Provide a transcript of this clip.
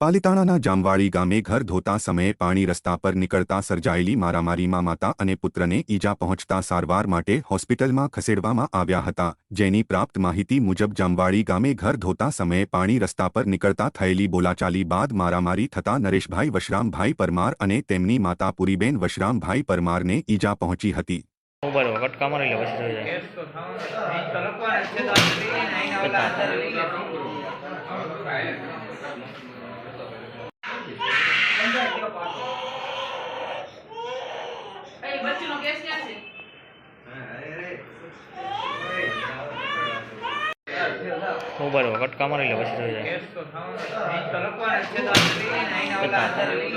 પાલિતાણાના જામવાડી ગામે ઘર ધોતા સમયે પાણી રસ્તા પર નીકળતા સર્જાયેલી મારામારીમાં માતા અને પુત્રને ઈજા પહોંચતા સારવાર માટે હોસ્પિટલમાં ખસેડવામાં આવ્યા હતા। જેની પ્રાપ્ત માહિતી મુજબ જામવાડી ગામે ઘર ધોતા સમયે પાણી રસ્તા પર નીકળતા થયેલી બોલાચાલી બાદ મારામારી થતા નરેશભાઈ વશરામભાઈ પરમાર અને તેમની માતા પુરીબેન વશરામભાઈ પરમારને ઈજા પહોંચી હતી। बच्चों केस क्या से मोबाइल कटका मारी ले बस रही केस तो था नहीं तो लगवा है 6 नहीं ना वाला अंदर ले